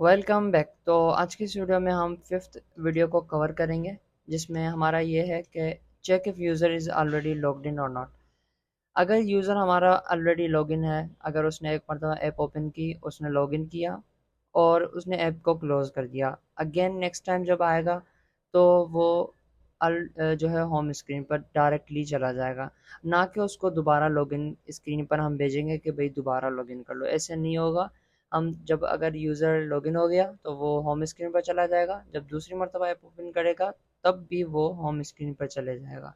Welcome back. तो आज की इस वीडियो में हम फिफ्थ वीडियो को कवर करेंगे, जिसमें हमारा ये है कि check if user is already logged in और नॉट। अगर यूज़र हमारा ऑलरेडी लॉगिन है, अगर उसने एक मरतबा ऐप ओपन की, उसने लॉगिन किया और उसने ऐप को क्लोज़ कर दिया, अगेन नेक्स्ट टाइम जब आएगा तो वो जो है होम स्क्रीन पर डायरेक्टली चला जाएगा, ना कि उसको दोबारा लॉगिन स्क्रीन पर हम भेजेंगे कि भाई दोबारा लॉगिन कर लो। ऐसे नहीं होगा। हम जब अगर यूज़र लॉगिन हो गया तो वो होम स्क्रीन पर चला जाएगा, जब दूसरी मरतबा ऐप ओपन करेगा तब भी वो होम स्क्रीन पर चले जाएगा।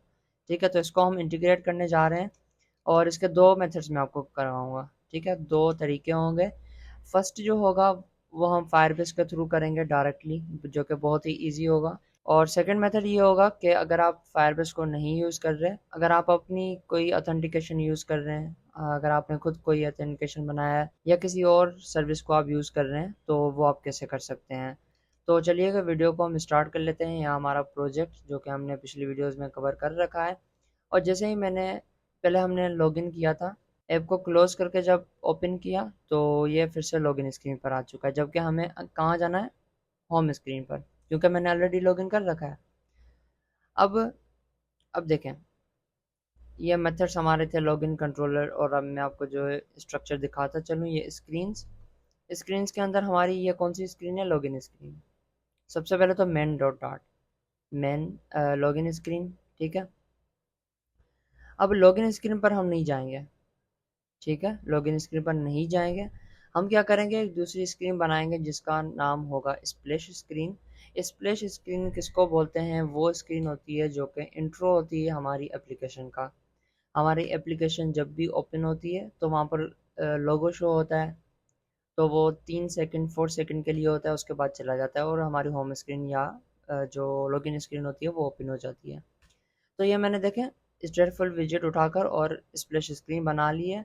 ठीक है, तो इसको हम इंटीग्रेट करने जा रहे हैं और इसके दो मेथड्स मैं आपको करवाऊँगा। ठीक है, दो तरीके होंगे। फर्स्ट जो होगा वो हम फायरबेस के थ्रू करेंगे डायरेक्टली, जो कि बहुत ही ईजी होगा। और सेकंड मेथड ये होगा कि अगर आप फायरबेस को नहीं यूज़ कर रहे, अगर आप अपनी कोई ऑथेंटिकेशन यूज़ कर रहे हैं, अगर आपने खुद कोई ऑथेंटिकेशन बनाया है या किसी और सर्विस को आप यूज़ कर रहे हैं, तो वो आप कैसे कर सकते हैं। तो चलिएगा वीडियो को हम स्टार्ट कर लेते हैं। यहाँ हमारा प्रोजेक्ट जो कि हमने पिछली वीडियोज़ में कवर कर रखा है। और जैसे ही पहले हमने लॉगिन किया था, ऐप को क्लोज़ करके जब ओपन किया तो ये फिर से लॉगिन स्क्रीन पर आ चुका है, जबकि हमें कहाँ जाना है, होम स्क्रीन पर, क्योंकि मैंने ऑलरेडी लॉगिन कर रखा है। अब अब देखें, ये मेथड्स हमारे थे लॉगिन कंट्रोलर, और अब मैं आपको जो है स्ट्रक्चर दिखाता चलूँ। ये स्क्रीन्स के अंदर हमारी ये कौन सी स्क्रीन है, लॉगिन स्क्रीन। सबसे पहले तो main dot dot main login screen. ठीक है, अब लॉगिन स्क्रीन पर हम नहीं जाएंगे। ठीक है, लॉगिन स्क्रीन पर नहीं जाएंगे। हम क्या करेंगे, एक दूसरी स्क्रीन बनाएंगे जिसका नाम होगा स्प्लैश स्क्रीन। स्प्लैश स्क्रीन किसको बोलते हैं, वो स्क्रीन होती है जो कि इंट्रो होती है हमारी एप्लीकेशन का। हमारी एप्लीकेशन जब भी ओपन होती है तो वहाँ पर लोगो शो होता है, तो वो 3 सेकंड 4 सेकंड के लिए होता है, उसके बाद चला जाता है और हमारी होम स्क्रीन या जो लॉगिन स्क्रीन होती है वो ओपन हो जाती है। तो ये मैंने देखें स्ट्रेटफुल विजेट उठाकर और स्प्लैश स्क्रीन बना ली है।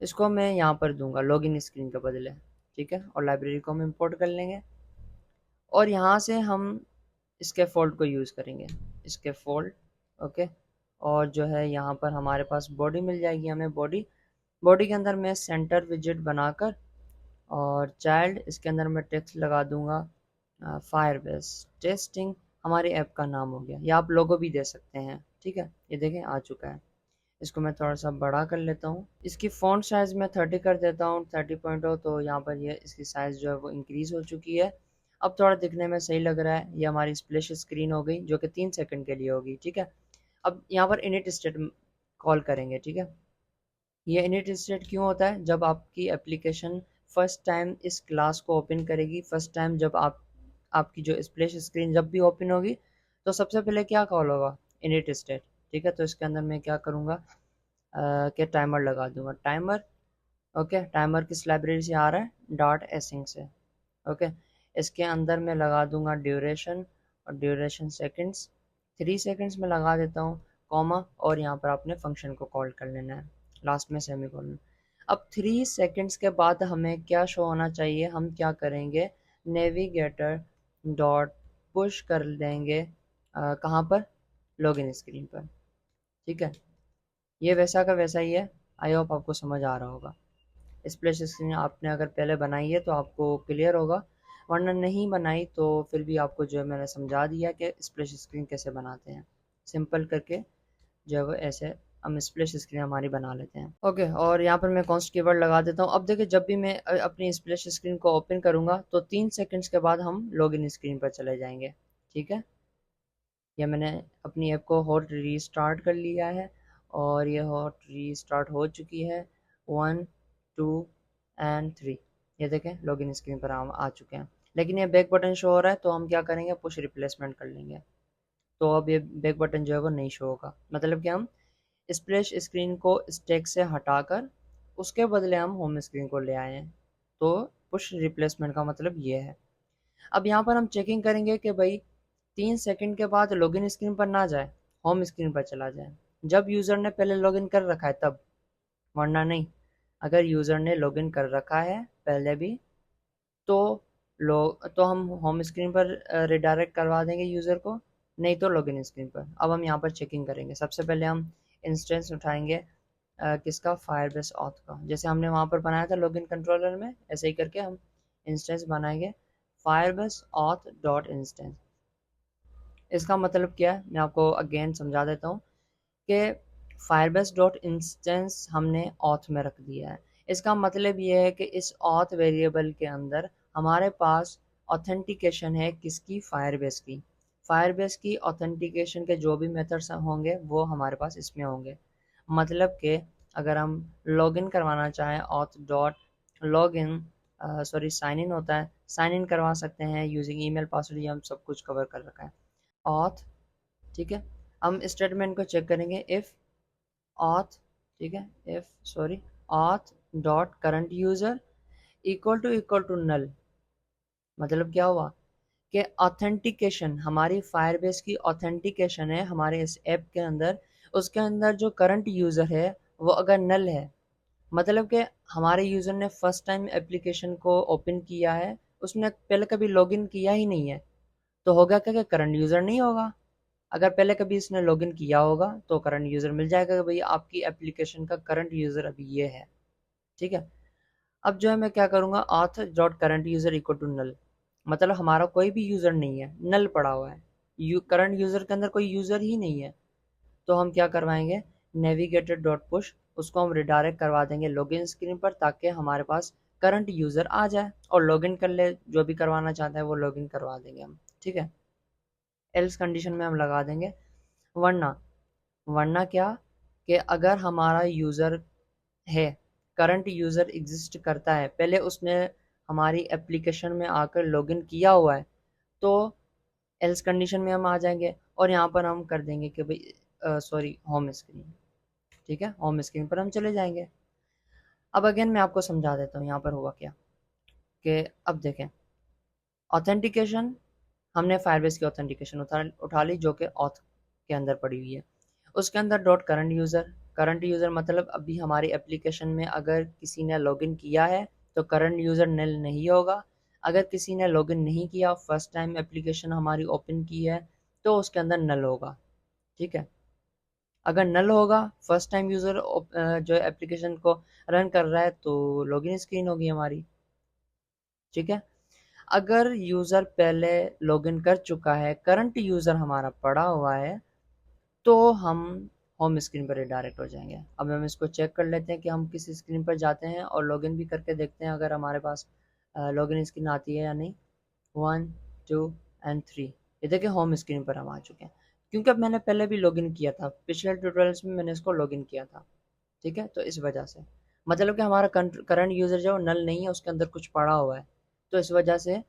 इसको मैं यहाँ पर दूंगा लॉगिन स्क्रीन के बदले। ठीक है, और लाइब्रेरी को हम इंपोर्ट कर लेंगे और यहाँ से हम इसके फोल्ड को यूज़ करेंगे, इसके फोल्ड। ओके, और जो है यहाँ पर हमारे पास बॉडी मिल जाएगी हमें। बॉडी बॉडी के अंदर मैं सेंटर विजेट बनाकर और चाइल्ड, इसके अंदर मैं टेक्स्ट लगा दूंगा फायरबेस टेस्टिंग, हमारे ऐप का नाम हो गया। या आप लोगो भी दे सकते हैं। ठीक है, ये देखें आ चुका है। इसको मैं थोड़ा सा बड़ा कर लेता हूँ। इसकी फ़ॉन्ट साइज़ मैं 30 कर देता हूँ, 30.0। तो यहाँ पर ये इसकी साइज़ जो है वो इंक्रीज़ हो चुकी है। अब थोड़ा दिखने में सही लग रहा है। ये हमारी स्प्लैश स्क्रीन हो गई जो कि 3 सेकंड के लिए होगी। ठीक है, अब यहाँ पर इनिट स्टेट कॉल करेंगे। ठीक है, ये इनिट स्टेट क्यों होता है, जब आपकी एप्लीकेशन फर्स्ट टाइम इस क्लास को ओपन करेगी, फर्स्ट टाइम जब आपकी जो स्प्लैश स्क्रीन जब भी ओपन होगी तो सबसे पहले क्या कॉल होगा, इनिट स्टेट। ठीक है, तो इसके अंदर मैं क्या करूँगा के टाइमर लगा दूंगा, टाइमर। ओके, टाइमर किस लाइब्रेरी से आ रहा है, डॉट एसिंग से। ओके, इसके अंदर मैं लगा दूंगा ड्यूरेशन, और ड्यूरेशन सेकंड्स 3 सेकंड्स में लगा देता हूँ, कॉमा, और यहाँ पर आपने फंक्शन को कॉल कर लेना है, लास्ट में सेमी कॉलन। अब 3 सेकंड्स के बाद हमें क्या शो होना चाहिए, हम क्या करेंगे, नेविगेटर डॉट पुश कर देंगे कहाँ पर, लॉगिन स्क्रीन पर। ठीक है, ये वैसा का वैसा ही है। आई होप आपको समझ आ रहा होगा। स्प्लैश स्क्रीन आपने अगर पहले बनाई है तो आपको क्लियर होगा, वरना नहीं बनाई तो फिर भी आपको जो है मैंने समझा दिया कि स्प्लैश स्क्रीन कैसे बनाते हैं। सिंपल करके जो है वो ऐसे हम स्प्लैश स्क्रीन हमारी बना लेते हैं। ओके, और यहाँ पर मैं कॉन्स्ट कीवर्ड लगा देता हूँ। अब देखिए, जब भी मैं अपनी स्प्लैश स्क्रीन को ओपन करूँगा तो 3 सेकंड्स के बाद हम लॉगिन स्क्रीन पर चले जाएंगे। ठीक है, या मैंने अपनी ऐप को हॉट रीस्टार्ट कर लिया है और ये हॉट रीस्टार्ट हो चुकी है। 1 2 एंड 3, ये देखें लॉगिन स्क्रीन पर हम आ चुके हैं, लेकिन ये बैक बटन शो हो रहा है, तो हम क्या करेंगे, पुश रिप्लेसमेंट कर लेंगे। तो अब ये बैक बटन जो है वो नहीं शो होगा, मतलब कि हम स्प्लैश स्क्रीन को स्टैक से हटाकर उसके बदले हम होम स्क्रीन को ले आए हैं। तो पुश रिप्लेसमेंट का मतलब ये है। अब यहाँ पर हम चेकिंग करेंगे कि भाई 3 सेकंड के बाद लॉगिन स्क्रीन पर ना जाए, होम स्क्रीन पर चला जाए, जब यूज़र ने पहले लॉगिन कर रखा है तब, वरना नहीं। अगर यूज़र ने लॉगिन कर रखा है पहले भी तो तो हम होम स्क्रीन पर रिडायरेक्ट करवा देंगे यूज़र को, नहीं तो लॉगिन स्क्रीन पर। अब हम यहाँ पर चेकिंग करेंगे। सबसे पहले हम इंस्टेंस उठाएंगे किसका, फायरबेस ऑथ का, जैसे हमने वहाँ पर बनाया था लॉगिन कंट्रोलर में, ऐसे ही करके हम इंस्टेंस बनाएंगे फायरबेस ऑथ डॉट इंस्टेंस। इसका मतलब क्या है मैं आपको अगेन समझा देता हूँ कि फायरबेस डॉट इंस्टेंस हमने ऑथ में रख दिया है। इसका मतलब ये है कि इस ऑथ वेरिएबल के अंदर हमारे पास ऑथेंटिकेशन है किसकी, फायरबेस की। फायरबेस की ऑथेंटिकेशन के जो भी मेथड्स होंगे वो हमारे पास इसमें होंगे। मतलब कि अगर हम लॉगिन करवाना चाहें auth dot login sorry sign in होता है, साइन इन करवा सकते हैं यूजिंग ईमेल पासवर्ड, ये हम सब कुछ कवर कर रखा है ऑथ। ठीक है, हम स्टेटमेंट को चेक करेंगे इफ ऑथ, ठीक है, if sorry auth dot current user equal to null. मतलब क्या हुआ कि ऑथेंटिकेशन हमारी फायरबेस की ऑथेंटिकेशन है हमारे इस ऐप के अंदर, उसके अंदर जो करंट यूज़र है वो अगर नल है, मतलब कि हमारे यूज़र ने फर्स्ट टाइम एप्लीकेशन को ओपन किया है, उसने पहले कभी लॉगिन किया ही नहीं है, तो होगा क्या कि करंट यूज़र नहीं होगा। अगर पहले कभी इसने लॉगिन किया होगा तो करंट यूज़र मिल जाएगा कि भाई आपकी एप्लीकेशन का करंट यूज़र अभी ये है। ठीक है, अब जो है मैं क्या करूँगा auth dot current user equal to null, मतलब हमारा कोई भी यूज़र नहीं है, नल पड़ा हुआ है, करंट यूज़र के अंदर कोई यूज़र ही नहीं है। तो हम क्या करवाएंगे नेविगेटर डॉट पुश, उसको हम रिडायरेक्ट करवा देंगे लॉगिन स्क्रीन पर ताकि हमारे पास करंट यूज़र आ जाए और लॉगिन कर ले, जो भी करवाना चाहता है वो लॉगिन करवा देंगे हम। ठीक है, एल्स कंडीशन में हम लगा देंगे वरना। वरना क्या कि अगर हमारा यूज़र है, करंट यूज़र एग्जिस्ट करता है, पहले उसने हमारी एप्लीकेशन में आकर लॉगिन किया हुआ है, तो एल्स कंडीशन में हम आ जाएंगे और यहाँ पर हम कर देंगे कि भाई सॉरी होम स्क्रीन। ठीक है, होम स्क्रीन पर हम चले जाएंगे। अब अगेन मैं आपको समझा देता हूँ यहाँ पर हुआ क्या कि अब देखें ऑथेंटिकेशन, हमने फायरबेस की ऑथेंटिकेशन उठा ली जो कि ऑथ के अंदर पड़ी हुई है, उसके अंदर dot current user. Current user मतलब अभी हमारी एप्लीकेशन में अगर किसी ने लॉगिन किया है तो करंट यूज़र नल नहीं होगा। अगर किसी ने लॉगिन नहीं किया, फर्स्ट टाइम एप्लीकेशन हमारी ओपन की है, तो उसके अंदर नल होगा। ठीक है, अगर नल होगा, फर्स्ट टाइम यूज़र जो एप्लीकेशन को रन कर रहा है, तो लॉगिन स्क्रीन होगी हमारी। ठीक है, अगर यूज़र पहले लॉगिन कर चुका है, करंट यूज़र हमारा पड़ा हुआ है, तो हम होम स्क्रीन पर डायरेक्ट हो जाएंगे। अब हम इसको चेक कर लेते हैं कि हम किस स्क्रीन पर जाते हैं और लॉगिन भी करके देखते हैं अगर हमारे पास लॉगिन स्क्रीन आती है या नहीं। 1 2 एंड 3, ये देखिए होम स्क्रीन पर हम आ चुके हैं, क्योंकि अब मैंने पहले भी लॉगिन किया था, पिछले ट्यूटोरियल्स में मैंने इसको लॉगिन किया था। ठीक है, तो इस वजह से मतलब कि हमारा करंट यूज़र जो नल नहीं है, उसके अंदर कुछ पड़ा हुआ है, तो इस वजह से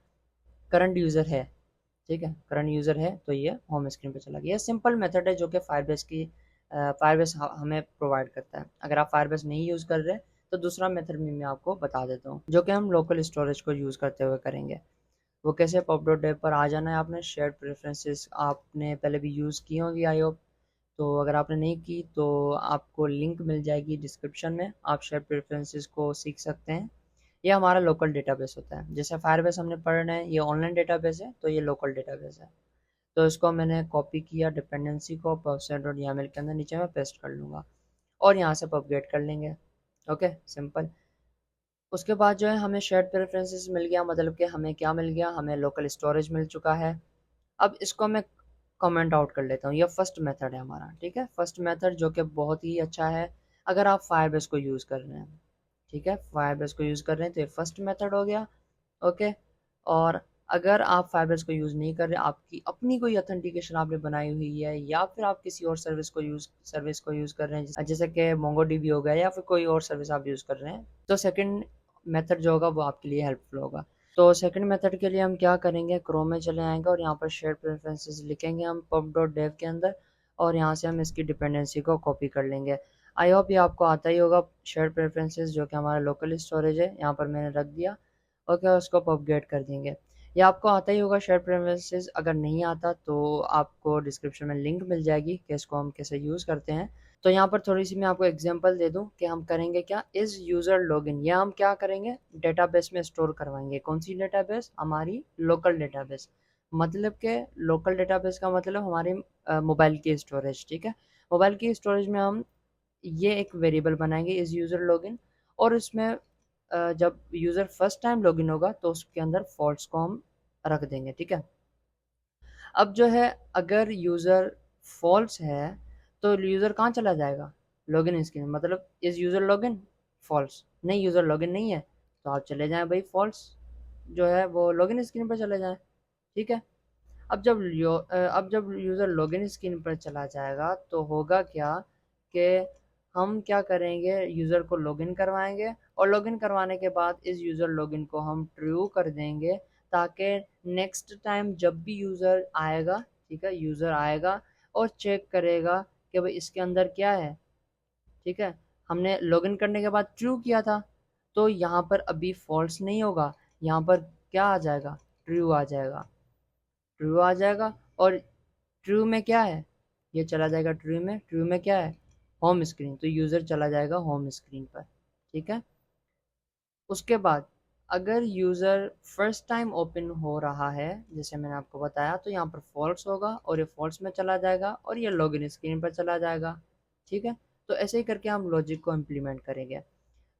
करंट यूज़र है। ठीक है, करंट यूज़र है तो ये होम स्क्रीन पे चला गया। ये सिंपल मेथड है जो कि फायरबेस की फायरबेस हमें प्रोवाइड करता है। अगर आप फायरबेस नहीं यूज़ कर रहे तो दूसरा मेथड भी मैं आपको बता देता हूँ जो कि हम लोकल स्टोरेज को यूज़ करते हुए करेंगे। वो कैसे, पब डॉट डेव पर आ जाना है आपने, शेयर्ड प्रेफरेंसेस आपने पहले भी यूज़ की होंगी आई होप, तो अगर आपने नहीं की तो आपको लिंक मिल जाएगी डिस्क्रिप्शन में, आप शेयर प्रेफरेंसेस को सीख सकते हैं। ये हमारा लोकल डेटाबेस होता है, जैसे फायरबेस हमने पढ़ना है, ये ऑनलाइन डेटाबेस है, तो ये लोकल डेटाबेस है। तो इसको मैंने कॉपी किया डिपेंडेंसी को pubsec.yaml के अंदर, नीचे मैं पेस्ट कर लूँगा और यहाँ से पबगेट कर लेंगे। Okay, simple. उसके बाद जो है हमें शेयर्ड प्रेफरेंसेस मिल गया, मतलब कि हमें क्या मिल गया, हमें लोकल स्टोरेज मिल चुका है। अब इसको मैं कमेंट आउट कर लेता हूँ, ये फर्स्ट मेथड है हमारा। ठीक है, फर्स्ट मेथड जो कि बहुत ही अच्छा है अगर आप फायरबेस को यूज़ कर रहे हैं। ठीक है, फायरबेस को यूज़ कर रहे हैं तो ये फर्स्ट मेथड हो गया। ओके, और अगर आप फायरबेस को यूज़ नहीं कर रहे, आपकी अपनी कोई ऑथेंटिकेशन आपने बनाई हुई है या फिर आप किसी और सर्विस को यूज़ कर रहे हैं, जैसे कि मोंगोडीबी हो गया या फिर कोई और सर्विस आप यूज़ कर रहे हैं, तो सेकंड मेथड जो होगा वो आपके लिए हेल्पफुल होगा। तो सेकंड मेथड के लिए हम क्या करेंगे, क्रोम में चले आएंगे और यहाँ पर शेयर प्रेफरेंसेस लिखेंगे हम pub.dev के अंदर, और यहाँ से हम इसकी डिपेंडेंसी को कॉपी कर लेंगे। आई होप ये आपको आता ही होगा, शेयर प्रेफरेंसेस जो कि हमारा लोकल स्टोरेज है, यहाँ पर मैंने रख दिया। ओके, उसको पबगेट कर देंगे। ये आपको आता ही होगा शेयर प्रेफरेंसेस, अगर नहीं आता तो आपको डिस्क्रिप्शन में लिंक मिल जाएगी कि इसको हम कैसे यूज़ करते हैं। तो यहाँ पर थोड़ी सी मैं आपको एग्जांपल दे दूँ कि हम करेंगे क्या, इस यूज़र लॉगिन, या हम क्या करेंगे डेटाबेस में स्टोर करवाएंगे। कौन सी डेटाबेस, हमारी लोकल डेटाबेस। मतलब के लोकल डेटाबेस का मतलब हमारे मोबाइल की स्टोरेज। ठीक है, मोबाइल की स्टोरेज में हम ये एक वेरिएबल बनाएंगे इस यूज़र लॉगिन, और इसमें जब यूज़र फर्स्ट टाइम लॉगिन होगा तो उसके अंदर फॉल्स को हम रख देंगे, ठीक है। अब जो है अगर यूज़र फॉल्स है तो यूज़र कहाँ चला जाएगा, लॉगिन स्क्रीन, मतलब इज़ यूज़र लॉगिन, फॉल्स, नहीं यूज़र लॉगिन नहीं है तो आप चले जाएं भाई फॉल्स जो है वो लॉगिन स्क्रीन पर चले जाएं, ठीक है। अब जब यूज़र लॉगिन स्क्रीन पर चला जाएगा तो होगा क्या कि हम क्या करेंगे, यूज़र को लॉगिन करवाएंगे और लॉगिन करवाने के बाद इस यूज़र लॉगिन को हम ट्रू कर देंगे ताकि नेक्स्ट टाइम जब भी यूज़र आएगा, ठीक है, यूज़र आएगा और चेक करेगा कि भाई इसके अंदर क्या है, ठीक है। हमने लॉगिन करने के बाद ट्रू किया था तो यहाँ पर अभी फॉल्स नहीं होगा, यहाँ पर क्या आ जाएगा, ट्रू आ जाएगा, ट्रू आ जाएगा। और ट्रू में क्या है, ये चला जाएगा ट्रू में, ट्रू में क्या है, होम स्क्रीन, तो यूज़र चला जाएगा होम स्क्रीन पर, ठीक है। उसके बाद अगर यूज़र फर्स्ट टाइम ओपन हो रहा है जैसे मैंने आपको बताया तो यहाँ पर फॉल्स होगा और ये फॉल्स में चला जाएगा और ये लॉगिन स्क्रीन पर चला जाएगा, ठीक है। तो ऐसे ही करके हम लॉजिक को इम्प्लीमेंट करेंगे।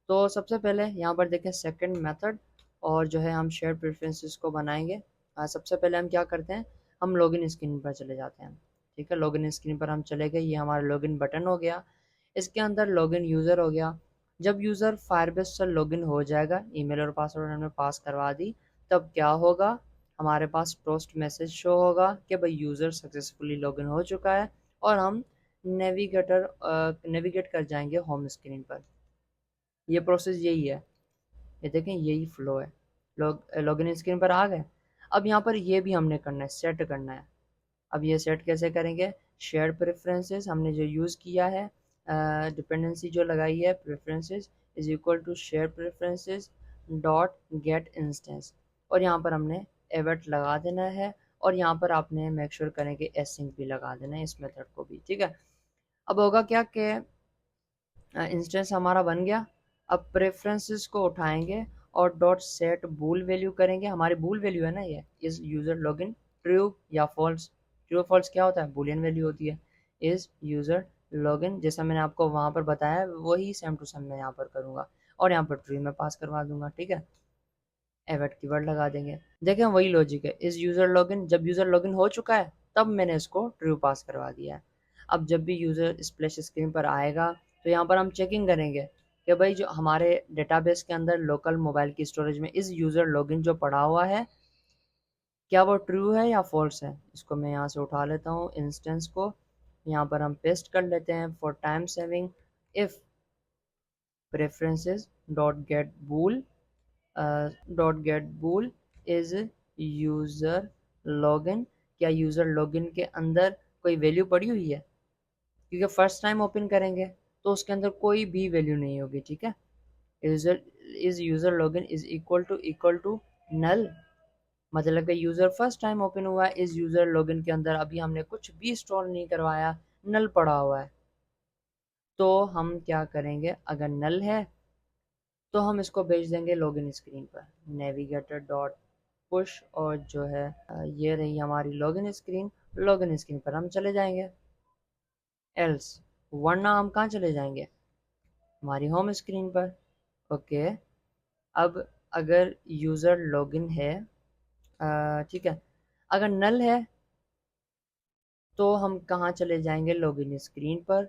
तो सबसे पहले यहाँ पर देखें सेकंड मेथड और जो है हम शेयर प्रेफरेंसेस को बनाएंगे। सबसे पहले हम क्या करते हैं, हम लॉगिन स्क्रीन पर चले जाते हैं, ठीक है। लॉगिन स्क्रीन पर हम चले गए, ये हमारा लॉगिन बटन हो गया, इसके अंदर लॉगिन यूज़र हो गया। जब यूज़र फायरबेस से लॉगिन हो जाएगा, ईमेल और पासवर्ड हमने पास करवा दी, तब क्या होगा, हमारे पास टोस्ट मैसेज शो होगा कि भाई यूज़र सक्सेसफुली लॉगिन हो चुका है और हम नेविगेट कर जाएंगे होम स्क्रीन पर। ये प्रोसेस यही है, ये देखें यही फ्लो है। लॉगिन स्क्रीन पर आ गए। अब यहाँ पर ये भी हमने करना है, सेट करना है। अब ये सेट कैसे करेंगे, शेयर प्रेफरेंसेस हमने जो यूज़ किया है, डिपेंडेंसी जो लगाई है, preferences is equal to share preferences dot get instance, और यहाँ पर हमने एवेट लगा देना है और यहाँ पर आपने मेक श्योर करें कि एसिंक भी लगा देना है इस मेथड को भी, ठीक है। अब होगा क्या कि इंस्टेंस हमारा बन गया। अब प्रेफरेंसेस को उठाएंगे और डॉट सेट बूल वैल्यू करेंगे, हमारी बूल वैल्यू है ना ये, इज यूज़र लॉगिन ट्रू या फॉल्स। ट्रू फॉल्स क्या होता है, बूलियन वैल्यू होती है। इज यूज़र लॉगिन, जैसा मैंने आपको वहाँ पर बताया वही सेम टू सेम मैं यहाँ पर करूँगा और यहाँ पर ट्रू में पास करवा दूंगा, ठीक है। एवेट कीवर्ड लगा देंगे। देखें वही लॉजिक है, इस यूज़र लॉगिन, जब यूज़र लॉगिन हो चुका है तब मैंने इसको ट्रू पास करवा दिया है। अब जब भी यूज़र स्प्लैश स्क्रीन पर आएगा तो यहाँ पर हम चेकिंग करेंगे कि भाई जो हमारे डेटाबेस के अंदर लोकल मोबाइल की स्टोरेज में इस यूज़र लॉगिन जो पड़ा हुआ है क्या वो ट्रू है या फॉल्स है। इसको मैं यहाँ से उठा लेता हूँ इंस्टेंस को, यहाँ पर हम पेस्ट कर लेते हैं for time saving, if preferences dot get bool is user login, क्या यूज़र लॉगिन के अंदर कोई वैल्यू पड़ी हुई है, क्योंकि फर्स्ट टाइम ओपन करेंगे तो उसके अंदर कोई भी वैल्यू नहीं होगी, ठीक है। User login is equal to null, मतलब कि यूज़र फर्स्ट टाइम ओपन हुआ है, इस यूज़र लॉगिन के अंदर अभी हमने कुछ भी इंस्टॉल नहीं करवाया, नल पड़ा हुआ है। तो हम क्या करेंगे, अगर नल है तो हम इसको भेज देंगे लॉगिन स्क्रीन पर, नेविगेटर डॉट पुश, और जो है ये रही हमारी लॉगिन स्क्रीन, लॉगिन स्क्रीन पर हम चले जाएंगे। एल्स, वरना हम कहाँ चले जाएंगे, हमारी होम स्क्रीन पर। ओके, अब अगर यूज़र लॉगिन है, ठीक है, अगर नल है तो हम कहाँ चले जाएंगे, लॉगिन स्क्रीन पर,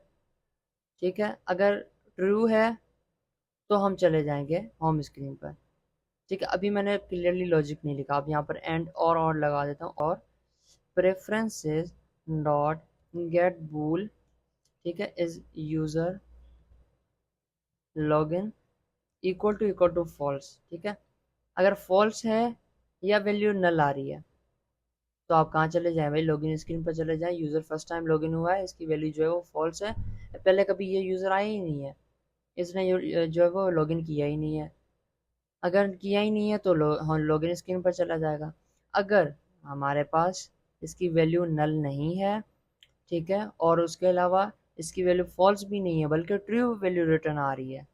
ठीक है। अगर ट्रू है तो हम चले जाएंगे होम स्क्रीन पर, ठीक है। अभी मैंने क्लियरली लॉजिक नहीं लिखा, अब यहाँ पर एंड और लगा देता हूँ, और प्रेफरेंसेस डॉट गेट बूल, ठीक है, is user login equal to false, ठीक है। अगर फॉल्स है या वैल्यू नल आ रही है तो आप कहाँ चले जाएं भाई, लॉगिन स्क्रीन पर चले जाएं। यूज़र फर्स्ट टाइम लॉगिन हुआ है, इसकी वैल्यू जो है वो फॉल्स है, पहले कभी ये यूज़र आया ही नहीं है, इसने जो है वो लॉगिन किया ही नहीं है। अगर किया ही नहीं है तो लॉगिन स्क्रीन पर चला जाएगा। अगर हमारे पास इसकी वैल्यू नल नहीं है, ठीक है, और उसके अलावा इसकी वैल्यू फॉल्स भी नहीं है बल्कि ट्रू वैल्यू रिटर्न आ रही है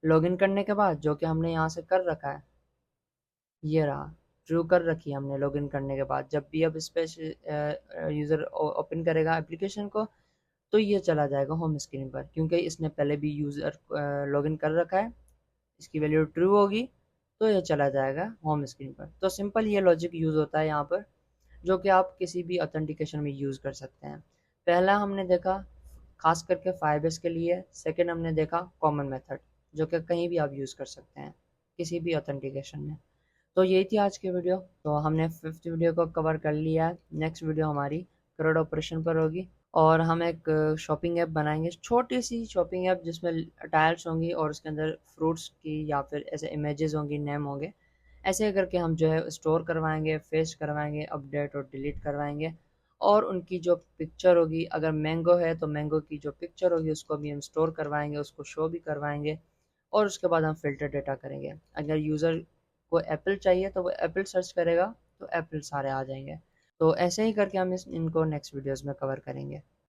लॉगिन करने के बाद, जो कि हमने यहाँ से कर रखा है, ये रहा, ट्रू कर रखी है हमने लॉगिन करने के बाद। जब भी अब इस पे यूज़र ओपन करेगा एप्लीकेशन को तो ये चला जाएगा होम स्क्रीन पर, क्योंकि इसने पहले भी यूज़र लॉगिन कर रखा है, इसकी वैल्यू ट्रू होगी तो ये चला जाएगा होम स्क्रीन पर। तो सिंपल ये लॉजिक यूज़ होता है यहाँ पर, जो कि आप किसी भी ऑथेंटिकेशन में यूज़ कर सकते हैं। पहला हमने देखा खास करके फायरबेस के लिए, सेकंड हमने देखा कॉमन मेथड जो कि कहीं भी आप यूज़ कर सकते हैं किसी भी ऑथेंटिकेशन में। तो यही थी आज की वीडियो। तो हमने फिफ्थ वीडियो को कवर कर लिया है। नेक्स्ट वीडियो हमारी CRUD ऑपरेशन पर होगी और हम एक शॉपिंग ऐप बनाएंगे, छोटी सी शॉपिंग ऐप जिसमें टाइल्स होंगी और उसके अंदर फ्रूट्स की या फिर ऐसे इमेजेस होंगी, नेम होंगे। ऐसे करके हम जो है स्टोर करवाएंगे, फेच करवाएंगे, अपडेट और डिलीट करवाएंगे। और उनकी जो पिक्चर होगी, अगर मैंगो है तो मैंगो की जो पिक्चर होगी उसको भी हम स्टोर करवाएंगे, उसको शो भी करवाएंगे। और उसके बाद हम फ़िल्टर डेटा करेंगे। अगर यूज़र को एप्पल चाहिए तो वो एप्पल सर्च करेगा तो एप्पल सारे आ जाएंगे। तो ऐसे ही करके हम इनको नेक्स्ट वीडियोज़ में कवर करेंगे।